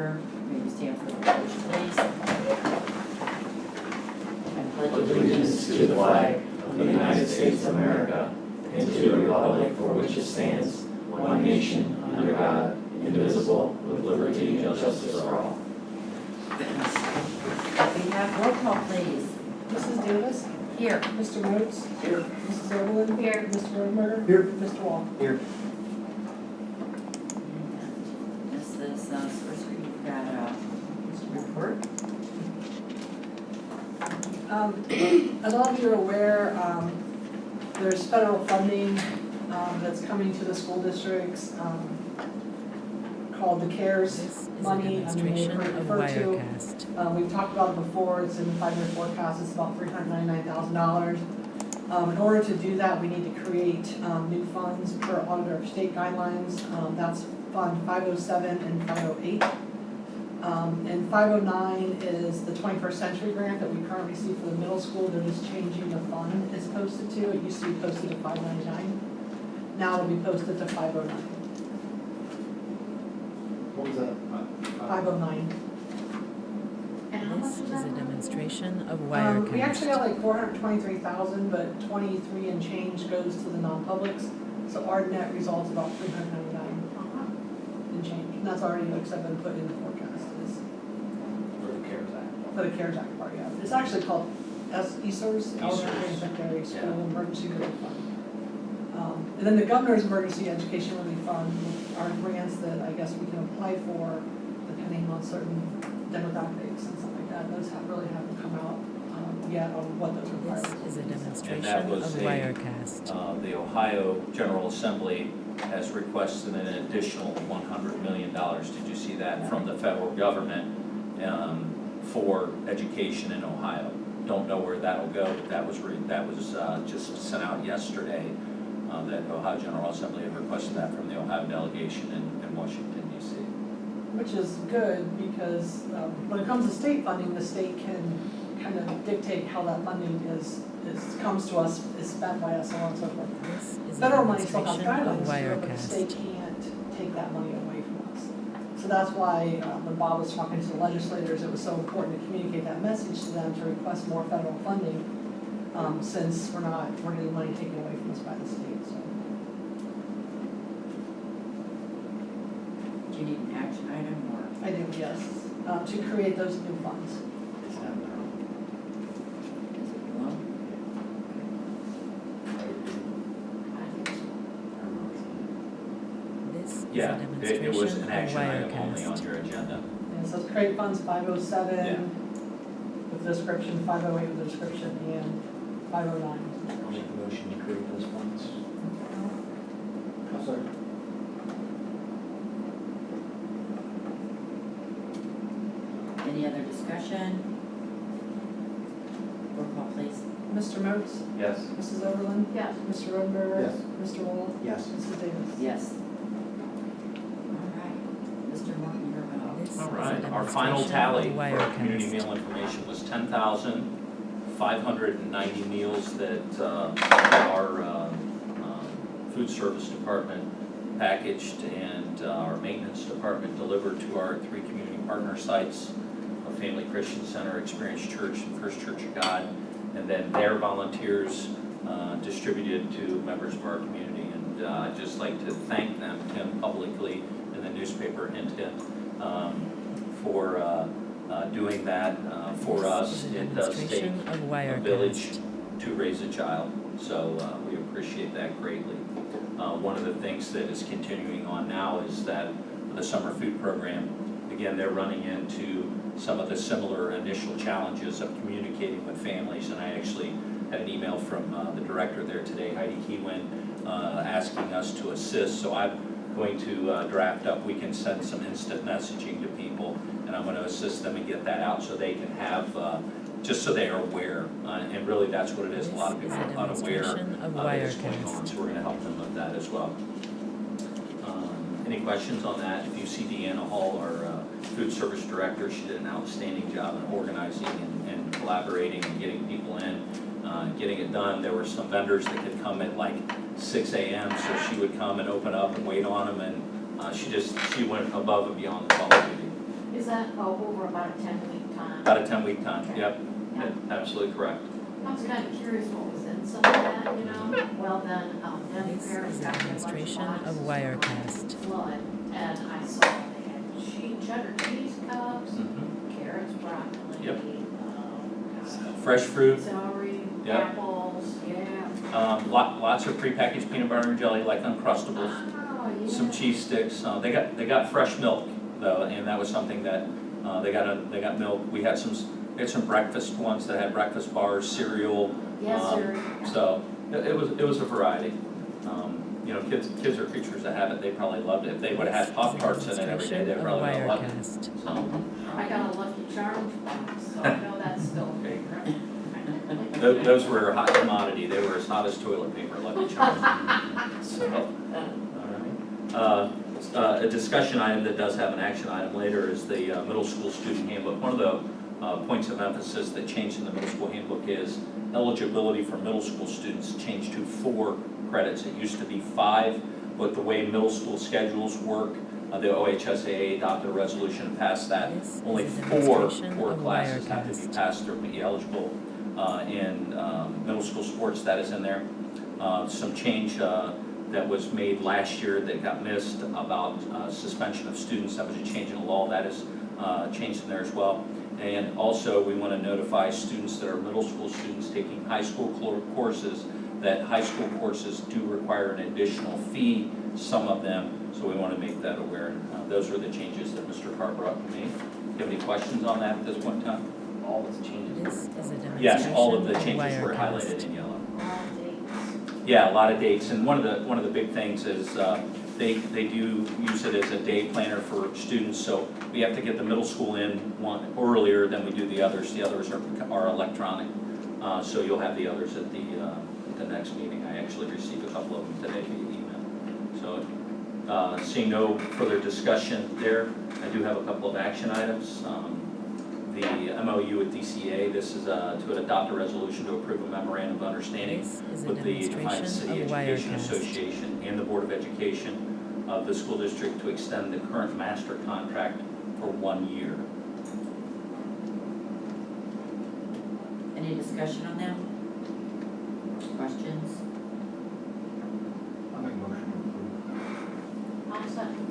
order. May you stand for the pledge, please. I pledge Allegiance to the flag of the United States of America and to the republic for which it stands, one nation, under God, indivisible, with liberty and justice for all. We have roll call, please. Mrs. Davis? Here. Mr. Moats? Here. Mrs. Evelyn? Here. Mr. Rodenberger? Here. Mr. Wall? Here. This is, first we've got a report. As all of you are aware, there's federal funding that's coming to the school districts called the CARES This is a money. demonstration of Wirecast. We've talked about it before. It's in the 5-year forecast. It's about $399,000. In order to do that, we need to create new funds per auditor of state guidelines. That's Fund 507 and 508. And 509 is the 21st Century Grant that we currently see for the middle school. They're just changing the fund it's posted to. It used to be posted to 599. Now it'll be posted to 509. What was that? 509. And how much This is is that? a demonstration of We actually got Wirecast. like 423,000, but 23 and change goes to the non-publics. So our net result's about 399 and change. And that's already like been put in the forecast is For the CARES Act. for the CARES Act part, yeah. It's actually called ESSERS, Elementary and Secondary School Yeah. Emergency Relief Fund. And then the Governor's Emergency Education Relief Fund are grants that I guess we can apply for depending on certain demographics and stuff like that. Those really haven't come out yet on what those This requirements is a will be. demonstration was of a- Wirecast. The Ohio General Assembly has requested an additional $100 million. Did you see that from the federal government for education in Ohio? Don't know where that'll go, but that was just sent out yesterday. That Ohio General Assembly had requested that from the Ohio delegation in Washington, D.C. Which is good because when it comes to state funding, the state can kind of dictate how that funding comes to us, is spent by us, so on and so forth. This is a Federal money still has demonstration guidelines of to it, but the state Wirecast. can't take that money away from us. So that's why when Bob was talking to the legislators, it was so important to communicate that message to them to request more federal funding since we're getting money taken away from us by the state, so. Do you need an action item or? I do, yes, to create those new funds. Is it one? I think so. This is a Yeah, it was demonstration an of action item only on Wirecast. your agenda. And so it's create funds 507 with the description, 508 with the description, and 509. I'll make a motion to create those funds. Sorry. Any other discussion? Roll call, please. Mr. Moats? Yes. Mrs. Overland? Yes. Mr. Rodenberger? Yes. Mr. Wall? Yes. Mrs. Davis? Yes. All right. Mr. Martin, you're up. This is All a right, our final demonstration tally of for our community Wirecast. meal information was 10,590 meals that our food service department packaged and our maintenance department delivered to our 3 community partner sites, our Family Christian Center, Experience Church, and First Church of God, and then their volunteers distributed to members of our community. And I'd just like to thank them, Tim, publicly in the newspaper, hint, hint, for doing that for us. This is a It does take demonstration of a village Wirecast. to raise a child, so we appreciate that greatly. One of the things that is continuing on now is that the summer food program, again, they're running into some of the similar initial challenges of communicating with families, and I actually had an email from the director there today, Heidi Keewin, asking us to assist. So I'm going to draft up, we can send some instant messaging to people, and I'm going to assist them and get that out so they can have, just so they are aware. And really that's what it is. A lot of people are unaware that it's going on, so we're going to help them with that as well. Any questions on that? If you see Deanna Hall, our food service director, she did an outstanding job in organizing and collaborating and getting people in, getting it done. There were some vendors that could come at like 6 a.m., so she would come and open up and wait on them, and she went above and beyond the call of duty. that over about a 10-week time? About a 10-week time, Okay. yep, Yeah. absolutely correct. I was kind of curious what was in some of that, you know? Well, then This parents is a got me a bunch of demonstration of boxes Wirecast. flood, and I saw they had cheddar cheese cups, Mhm. carrots, broccoli, Yep. Fresh fruit, celery, Yep. apples, yeah. lots of prepackaged peanut butter and jelly like Uncrustables. Oh, yeah. Some cheese sticks. They got fresh milk though, and that was something that they got milk. We had some breakfast ones that had breakfast bars, cereal. Yes, sir. So it was a variety. You know, kids are creatures of habit. They probably loved it. If they would have had Pop-Tarts in it every day, they probably would have loved it. Wirecast. So I got a Lucky Charms box, so I know that's still a favorite. those were a hot commodity. They were as hot as toilet paper, Lucky Charms. So, all right. A discussion item that does have an action item later is the middle school student handbook. One of the points of emphasis that changed in the middle school handbook is eligibility for middle school students changed to 4 credits. It used to be 5, but the way middle school schedules work, the OHSAA adopted a resolution and passed that. This is Only a 4 demonstration core of classes have to be Wirecast. passed or be eligible in middle school sports. That is in there. Some change that was made last year that got missed about suspension of students. That was a change in the law. That is changed in there as well. And also, we want to notify students that are middle school students taking high school courses, that high school courses do require an additional fee, some of them, so we want to make that aware. Those are the changes that Mr. Carr brought to me. Do you have any questions on that at this point in time? All the changes. This is a demonstration Yes, all of the of changes were Wirecast. highlighted in yellow. All dates. Yeah, a lot of dates, and one of the big things is they do use it as a day planner for students, so we have to get the middle school in one earlier than we do the others. The others are electronic, so you'll have the others at the next meeting. I actually received a couple of them today via email. So, seeing no further discussion there, I do have a couple of action items. The MOU with DCA, this is to adopt a resolution to approve a memorandum of understanding This is a with the Defiant City demonstration of Education Wirecast. Association and the Board of Education of the school district to extend the current master contract for 1 year. Any discussion on that? Questions? I'll make a motion to approve. I'll second.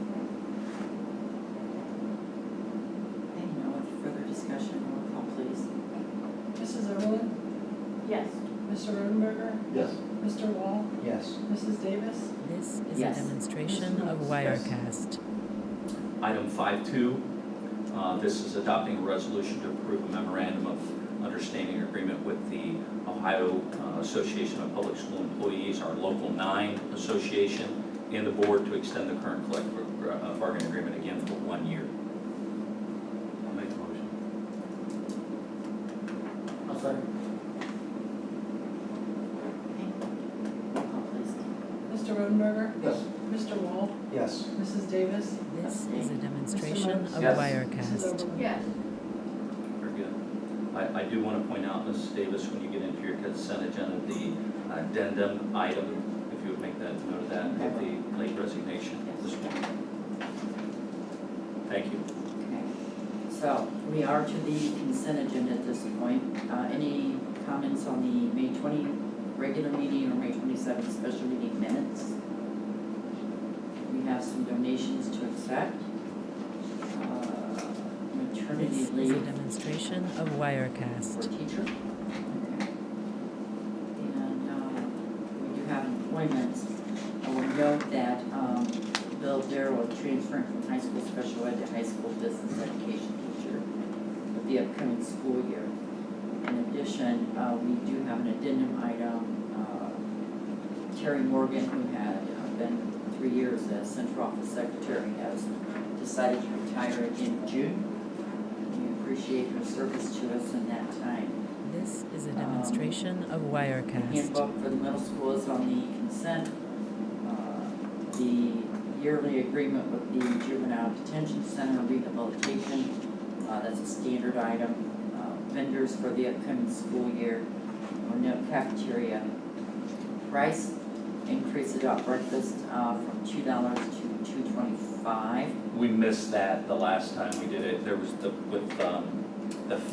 Any no further discussion, roll call please. Mrs. Earlin, Yes. Mr. Rodenberger, Yes. Mr. Wall, Yes. Mrs. Davis, This is Yes. a demonstration Yes. of Wirecast. Item 5.2, this is adopting a resolution to approve a memorandum of understanding agreement with the Ohio Association of Public School Employees, our Local 9 association, and the board to extend the current collective bargaining agreement again for 1 year. I'll make a motion. I'll second. Roll call please. Mr. Rodenberger, Yes. Mr. Wall, Yes. Mrs. Davis, This is a demonstration of Yes. Mrs. Wirecast. Overland. Yes. Very good. I do want to point out, Mrs. Davis, when you get into your consent agenda, the addendum item, if you would make that note of that, of the late resignation this morning. Thank you. Okay, so we are to the consent agenda at this point. Any comments on the May 20 regular meeting or May 27 special meeting minutes? We have some donations to accept. Maternity This is a leave demonstration of for Wirecast. teacher. Okay. And we do have employments. I will note that Bill Darrow is transferring from high school special ed to high school business education teacher with the upcoming school year. In addition, we do have an addendum item. Terry Morgan, who had been 3 years as central office secretary, has decided to retire in June. We appreciate her service to us in that time. This is a demonstration of Wirecast. Handbook for the middle school is on the consent. The yearly agreement with the juvenile detention center rehabilitation, that's a standard item. Vendors for the upcoming school year, no cafeteria price, increase adult breakfast from $2 to $2.25. 5. We missed that the last time we did it. There was the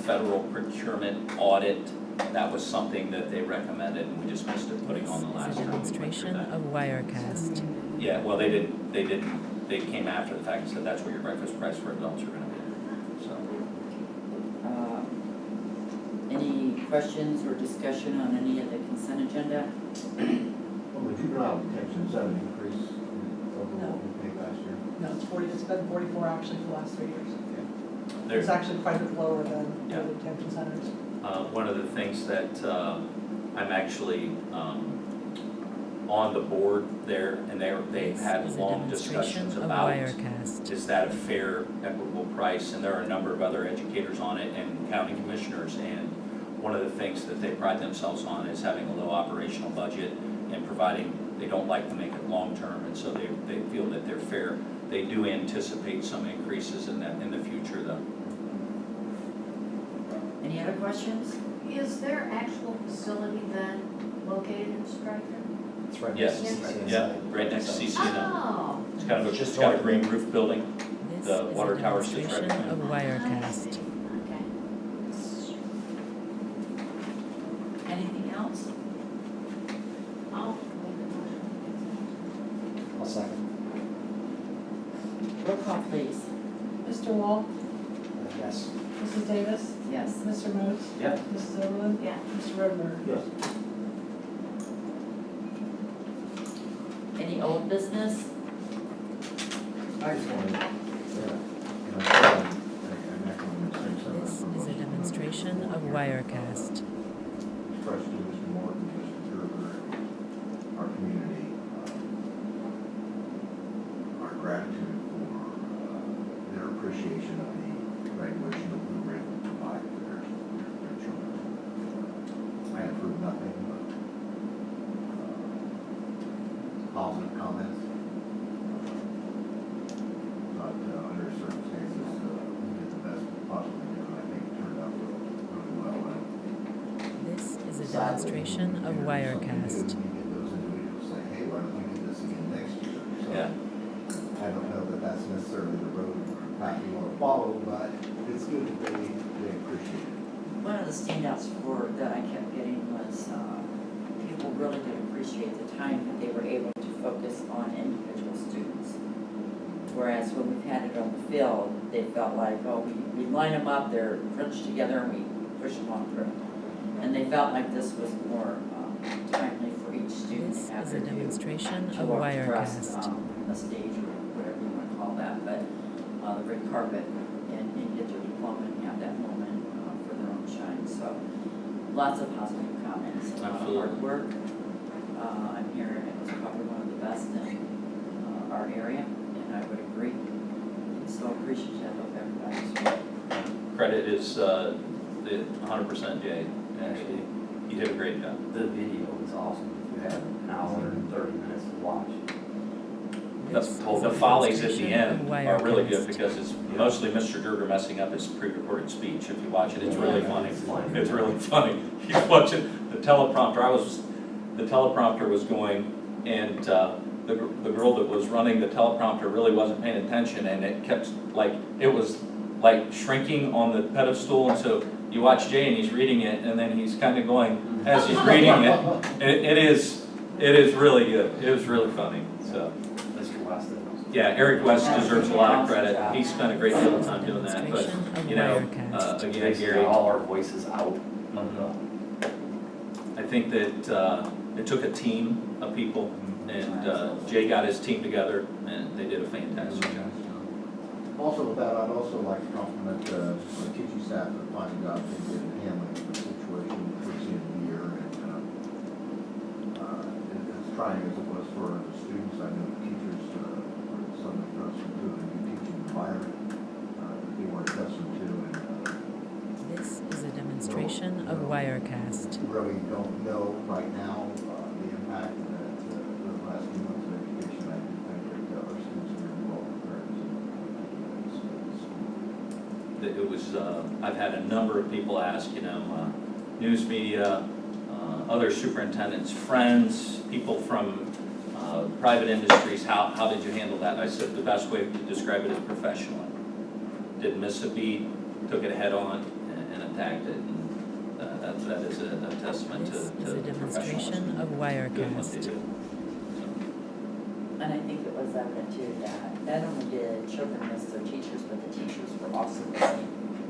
federal procurement audit. That was something that they recommended, and we just missed it putting on the This last is a time. we went through demonstration that. of Wirecast. Yeah, well, they came after the fact and said that's what your breakfast price for adults are gonna be. So, Any questions or discussion on any of the consent agenda? Well, the juvenile detention, is that an increase over No. what we paid last year? No, it's been 44 actually for the last 3 years. It's there's, actually quite a bit lower than Yeah. the detention centers. one of the things that, I'm actually, on the board there, and they've This had is a long demonstration discussions of about, Wirecast. is that a fair, equitable price? And there are a number of other educators on it and county commissioners, and one of the things that they pride themselves on is having a low operational budget and providing, they don't like to make it long-term, and so they feel that they're fair. They do anticipate some increases in that in the future, though. Any other questions? Is their actual facility then located in Stryker? It's right Yes, next to CCNI. yeah, right next to CCNO. Oh, It's kind of a, Just it's got a over green there. roof building. This The is water a tower sits right demonstration of behind Wirecast. okay. Anything else? I'll make the motion. I'll second. Roll call, please. Mr. Wall? Yes. Mrs. Davis? Yes. Mr. Moos? Yep. Mrs. Overland? Yeah. Mr. Rodenberg? Yes. Any old business? I just wanted, and I'm echoing the same sentiment This from is a most demonstration of Wirecast. Express to Mr. Morton, Mr. Gerber, our community, our gratitude for their appreciation of the graduation that we were able to provide for their children. I have heard nothing but positive comments. But under circumstances, we did the best we possibly could, and I think it turned out really well. This is a demonstration of Wirecast. We get those individuals say, hey, why don't we do this again next year? So Yeah. I don't know that that's necessarily the road or path you want to follow, but it's good that they appreciate it. One of the standouts that I kept getting was people really did appreciate the time that they were able to focus on individual students. Whereas when we've had it on the field, they felt like, oh, we line them up, they're crunched together, and we push them on through. And they felt like this was more timely for each student This to have is their a due demonstration to of express, Wirecast. a stage or whatever you want to call that, but the red carpet and get their diploma and have that moment for their own shine. So lots of positive comments, a lot of hard Absolutely. work. I'm hearing it was probably one of the best in our area, and I would agree. And so appreciative of everybody's work. Credit is, the 100% Jay. Actually, you did a great job. The video was awesome. You had an hour and 30 minutes to watch. This is The a follies at the demonstration end of are really good Wirecast. because it's mostly Mr. Gerger messing up his pre-recorded speech. If you watch it, it's really funny. It's really funny. You watch it, the teleprompter was going, and the girl that was running the teleprompter really wasn't paying attention, and it kept, it was like shrinking on the pedestal, and so you watch Jay and he's reading it, and then he's kind of going, as he's reading it, it is really good. It was really funny, so. Mr. Weston. Yeah, Eric West deserves a lot of credit. He spent a great deal of time doing that, but, Demonstration of you know, Wirecast. again, Basically, Gary, all our voices out. I think that it took a team of people, and Jay got his team together, and they did a fantastic job. Also with that, I'd also like to compliment the teaching staff for the fine job they did in handling the situation towards the end of the year. And as trying as it was for the students, I know the teachers were somewhat accustomed to a new teaching environment that they weren't accustomed to. And This is a demonstration of Wirecast. really don't know right now the impact that the last few months of education, I do think that our students are involved in It was, I've had a number of people ask, news media, other superintendents, friends, people from private industries, how did you handle that? I said the best way to describe it is professionally. Didn't miss a beat, took it head on and attacked it. And that is a testament to This is a professionalism. demonstration of Doing what they Wirecast. do. And I think it was evident too that not only did children miss their teachers, but the teachers were also missing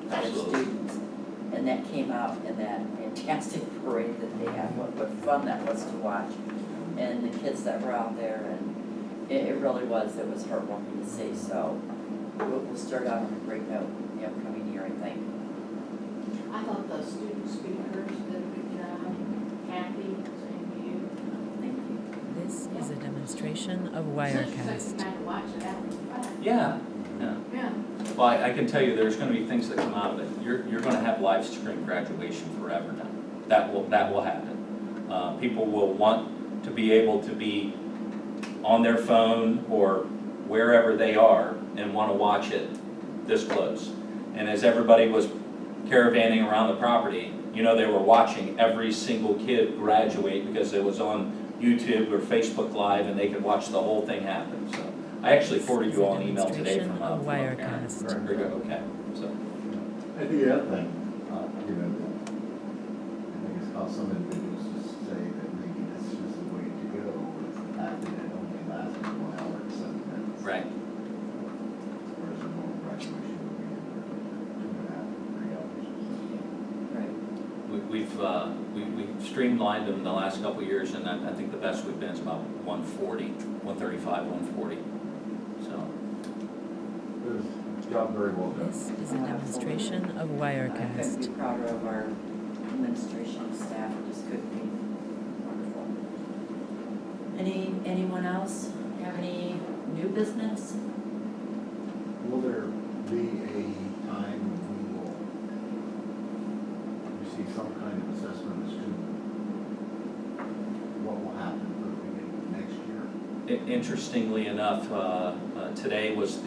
their Absolutely. students. And that came out in that fantastic parade that they had, what fun that was to watch. And the kids that were out there, and it really was heartwarming to see. So we'll start out on a great note in the upcoming year, I think. I thought the student speakers did a good job. Kathy, same to you. Thank you. This is a demonstration of Such a Wirecast. nice to watch it out. Yeah. Yeah. Well, I can tell you, there's gonna be things that come out of it. You're gonna have live stream graduation forever now. That will happen. People will want to be able to be on their phone or wherever they are and wanna watch it this close. And as everybody was caravanning around the property, they were watching every single kid graduate because it was on YouTube or Facebook Live and they could watch the whole thing happen, so. I actually forwarded you all an email today from a parent. Wirecast. Very good, okay, so. I think the other thing, I think it's caused some individuals to say that maybe this is the way to go, is the fact that it only lasts 1 hour and 7 minutes. Right. Whereas a normal graduation would be 2.5 to 3 hours. We've streamlined them the last couple of years, and I think the best we've been is about 140, 135, 140, so. It was a job very well done. This is a demonstration of I couldn't Wirecast. be prouder of our administration staff, it just couldn't be wonderful. Anyone else have any new business? Will there be a time when we will receive some kind of assessment as to what will happen for the beginning of next year? Interestingly enough, today was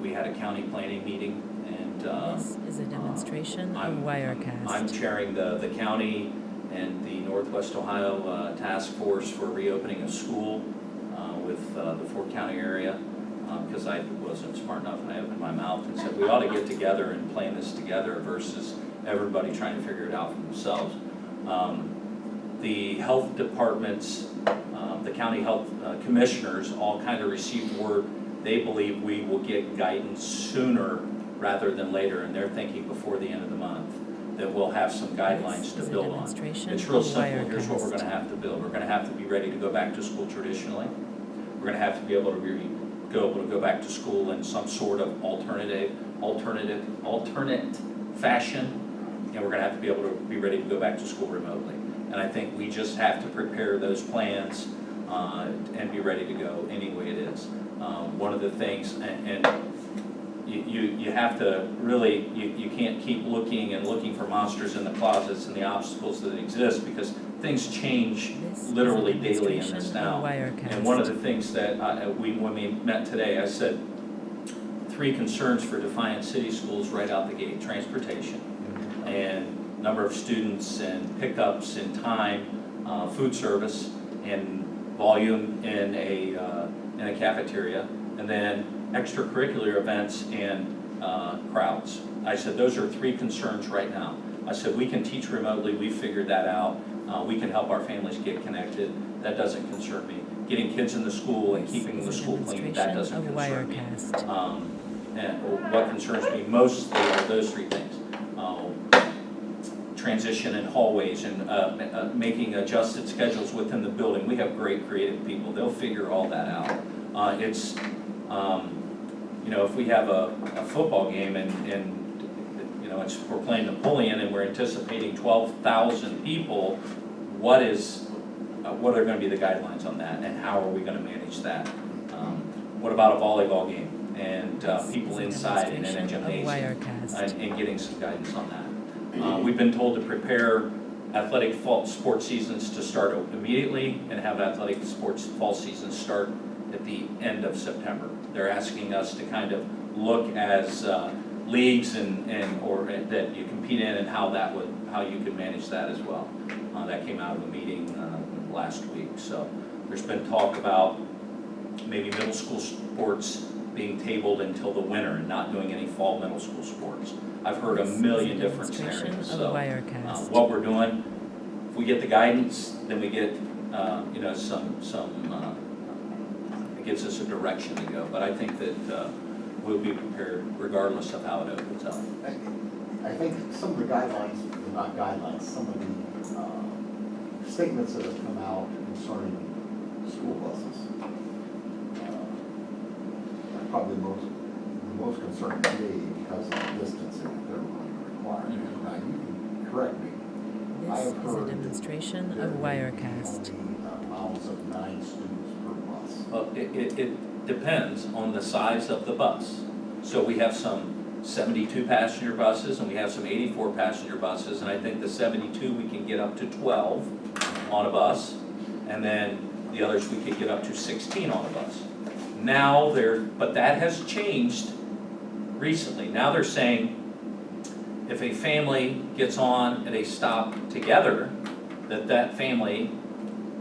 we had a county planning meeting, and This is a demonstration of I'm Wirecast. chairing the county and the Northwest Ohio Task Force for reopening a school with the Fort County area, because I wasn't smart enough, and I opened my mouth and said, we ought to get together and plan this together versus everybody trying to figure it out for themselves. The health departments, the county health commissioners all kind of received word, they believe we will get guidance sooner rather than later, and they're thinking before the end of the month that we'll have some guidelines This to is a build on. demonstration It's real of simple. Here's what we're Wirecast. gonna have to build. We're gonna have to be ready to go back to school traditionally. We're gonna have to be able to go back to school in some sort of alternate fashion, and we're gonna have to be able to be ready to go back to school remotely. And I think we just have to prepare those plans and be ready to go any way it is. One of the things, and you have to really, you can't keep looking for monsters in the closets and the obstacles that exist, because things change This is a literally daily in this demonstration now. of Wirecast. And one of the things that when we met today, I said, 3 concerns for Defiant City Schools right out the gate: transportation, and number of students, and pickups, and time, food service, and volume in a cafeteria, and then extracurricular events and crowds. I said, those are 3 concerns right now. I said, we can teach remotely, we figured that out. We can help our families get connected. That doesn't concern me. Getting kids in the school and keeping the school clean, that doesn't concern me. Wirecast. And what concerns me mostly are those 3 things. Transition in hallways and making adjusted schedules within the building. We have great creative people. They'll figure all that out. If we have a football game and we're playing Napoleon and we're anticipating 12,000 people, what are going to be the guidelines on that, and how are we going to manage that? What about a volleyball game and people inside and in a gymnasium, and getting some guidance on that? We've been told to prepare athletic sports seasons to start immediately and have athletic fall seasons start at the end of September. They're asking us to kind of look as leagues or that you compete in, and how you could manage that as well. That came out of a meeting last week. So there's been talk about maybe middle school sports being tabled until the winter and not doing any fall middle school sports. I've heard a million different scenarios. So what we're doing, if we get the guidance, then we get you know, it gives us a direction to go. But I think that we'll be prepared regardless of how it opens up. I think some of the guidelines, not guidelines, some of the statements that have come out concerning school buses are probably the most concerning to me because of the distancing that they're going to require. Now, you can correct me. I This have is a heard demonstration there of may be Wirecast. only allowance of 9 students per bus. Well, it depends on the size of the bus. So we have some 72 passenger buses and we have some 84 passenger buses, and I think the 72 we can get up to 12 on a bus, and then the others we could get up to 16 on a bus. Now but that has changed recently. Now they're saying if a family gets on at a stop together, that family,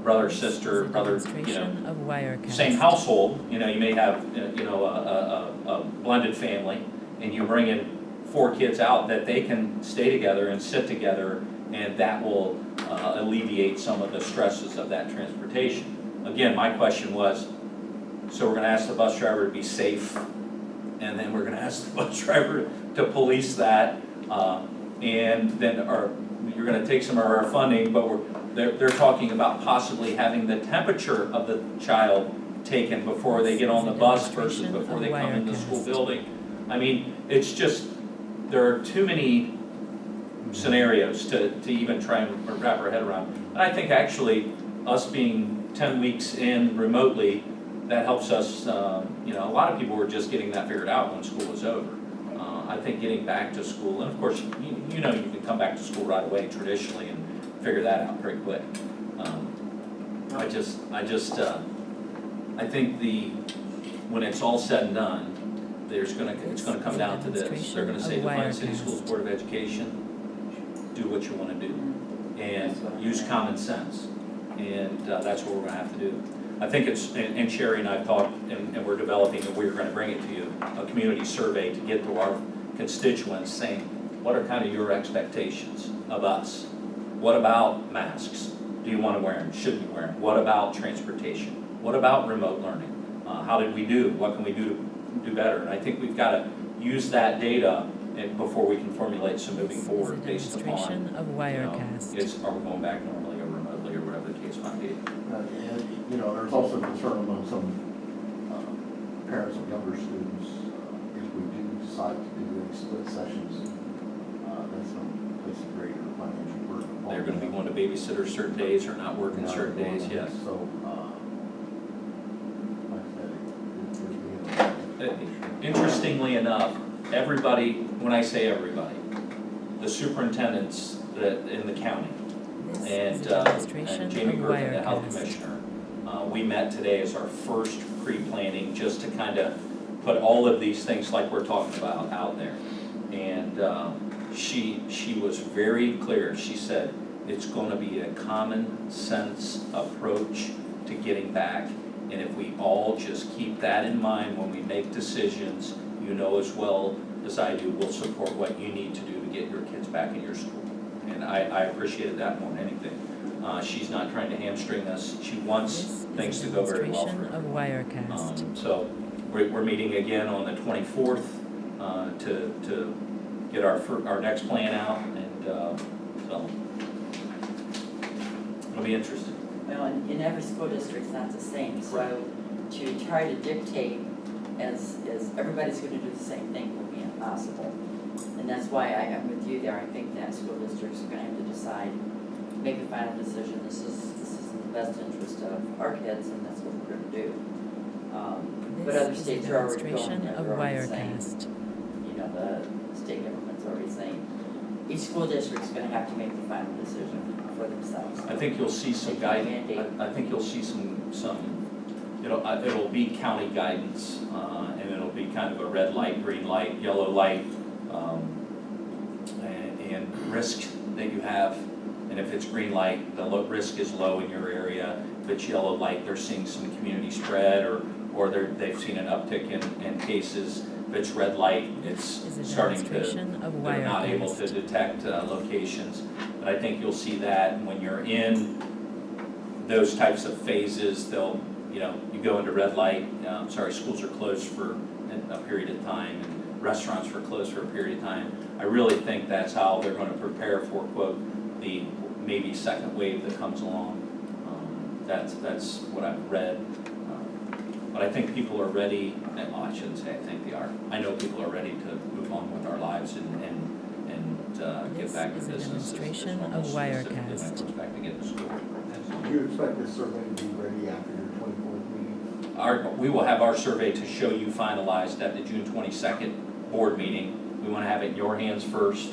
brother, sister, brother, you know, Of Wirecast. same household, you know, you may have, you know, a blended family, and you bring in 4 kids out, that they can stay together and sit together, and that will alleviate some of the stresses of that transportation. Again, my question was, so we're gonna ask the bus driver to be safe, and then we're gonna ask the bus driver to police that, and then you're gonna take some of our funding, but they're talking about possibly having the temperature of the child taken before they get on the bus versus before they come in the school building. I mean, it's just, there are too many scenarios to even try and wrap our head around. And I think actually, us being 10 weeks in remotely, that helps us, you know, a lot of people were just getting that figured out when school was over. I think getting back to school, and of course, you know, you can come back to school right away traditionally and figure that out pretty quick. I think when it's all said and done, it's gonna come down to this. They're gonna say, Defiant City Schools Board of Education, do what you wanna do, and use common sense. And that's what we're gonna have to do. I think and Sherry and I've talked, and we're developing, and we're gonna bring it to you, a community survey to get to our constituents saying, what are kind of your expectations of us? What about masks? Do you want to wear them? Should you wear them? What about transportation? What about remote learning? How did we do? What can we do to do better? And I think we've got to use that data before we can formulate some moving forward based upon, of Wirecast. are we going back normally or remotely or whatever the case might be. And, you know, there's also concern among some parents of younger students, if we do decide to do any split sessions, that's going to place a greater financial burden upon They're going to be them. going to babysitter certain days or not working Not certain going days, to. yes. So, like I said, it Interestingly enough, everybody, when I say everybody, the superintendents in the county, and Jamie Griffin, the health commissioner, we met today as our first pre-planning, just to kind of put all of these things like we're talking about out there. And she was very clear. She said it's going to be a common sense approach to getting back, and if we all just keep that in mind when we make decisions, you know as well as I do, we'll support what you need to do to get your kids back in your school. And I appreciated that more than anything. She's not trying to hamstring us. She wants things to go very well for her. Of Wirecast. So we're meeting again on the 24th to get our next plan out, and so it'll be interesting. Well, in every school district's not the same, so to try to dictate as everybody's gonna do the same thing will be impossible. And that's why I am with you there. I think that school districts are gonna have to decide, make a final decision. This is in the best interest of our kids, and that's what we're gonna do. But other states are already going, they're already saying, you know, the state government's already saying, each school district's gonna have to make the final decision for themselves. I think you'll see some guidance. I think you'll see some. It'll be county guidance, and it'll be kind of a red light, green light, yellow light, and risk that you have And if it's green light, the risk is low in your area. If it's yellow light, they're seeing some community spread, or they've seen an uptick in cases. If it's red light, it's Is a starting to, demonstration of they're not able to Wirecast. detect locations. But I think you'll see that when you're in those types of phases, you go into red light, schools are closed for a period of time, and restaurants were closed for a period of time. I really think that's how they're going to prepare for, quote, the maybe second wave that comes along. That's what I've read. But I think people are ready, well, I shouldn't say I think they are. I know people are ready to move on with our lives and get back to This is a business. demonstration of Wirecast. Goes back to get to school. Do you expect this survey to be ready after your 24th meeting? We will have our survey to show you finalized at the June 22nd board meeting. We want to have it in your hands first,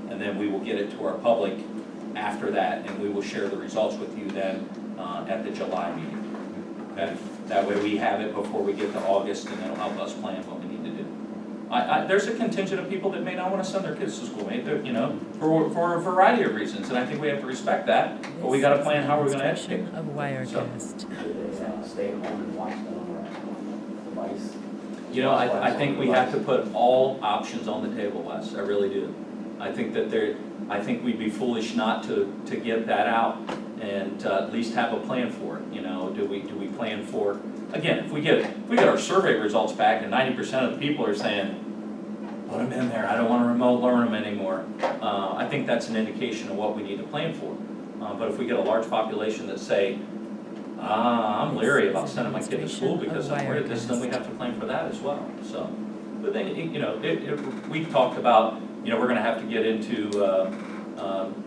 and then we will get it to our public after that, and we will share the results with you then at the July meeting. Okay? That way we have it before we get to August, and it'll help us plan what we need to do. There's a contingent of people that may not want to send their kids to school, for a variety of reasons, and I think we have to respect that. But we got to plan how we're going to educate. Of Wirecast. Stay at home and watch it on our device. I think we have to put all options on the table, Wes, I really do. I think we'd be foolish not to get that out and at least have a plan for it, do we plan for, again, if we get our survey results back and 90% of the people are saying, put them in there, I don't want to remote learn them anymore, I think that's an indication of what we need to plan for. But if we get a large population that say, I'm leery about sending my kid to school because I'm worried this, then we have to plan for that as well, so. But then, we talked about, we're going to have to get into,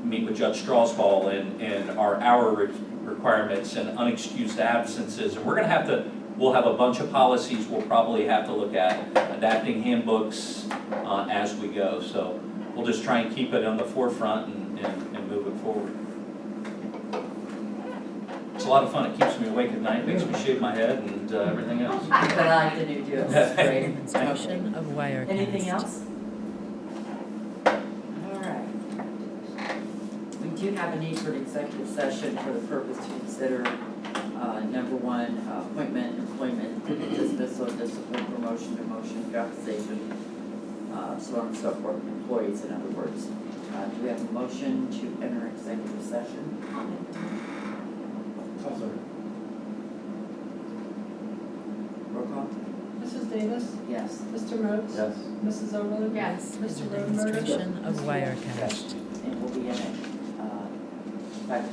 meet with Judge Strasball and our hour requirements and unexcused absences, and we'll have a bunch of policies we'll probably have to look at, adapting handbooks as we go, so we'll just try and keep it on the forefront and move it forward. It's a lot of fun, it keeps me awake at night, makes me shave my head and everything else. But I like the new deal, it's great. Demonstration of Wirecast. Anything else? All right. We do have a need for an executive session for the purpose to consider, number one, appointment, employment, dismissal, discipline, promotion, demotion, compensation, so on and so forth, employees, in other words. Do we have a motion to enter executive session? Roll call? Mrs. Davis? Yes. Mr. Moats? Yes. Mrs. Overland? Yes. This is a Mr. Rodenberg? demonstration of Wirecast. And we'll be in it, 5:20.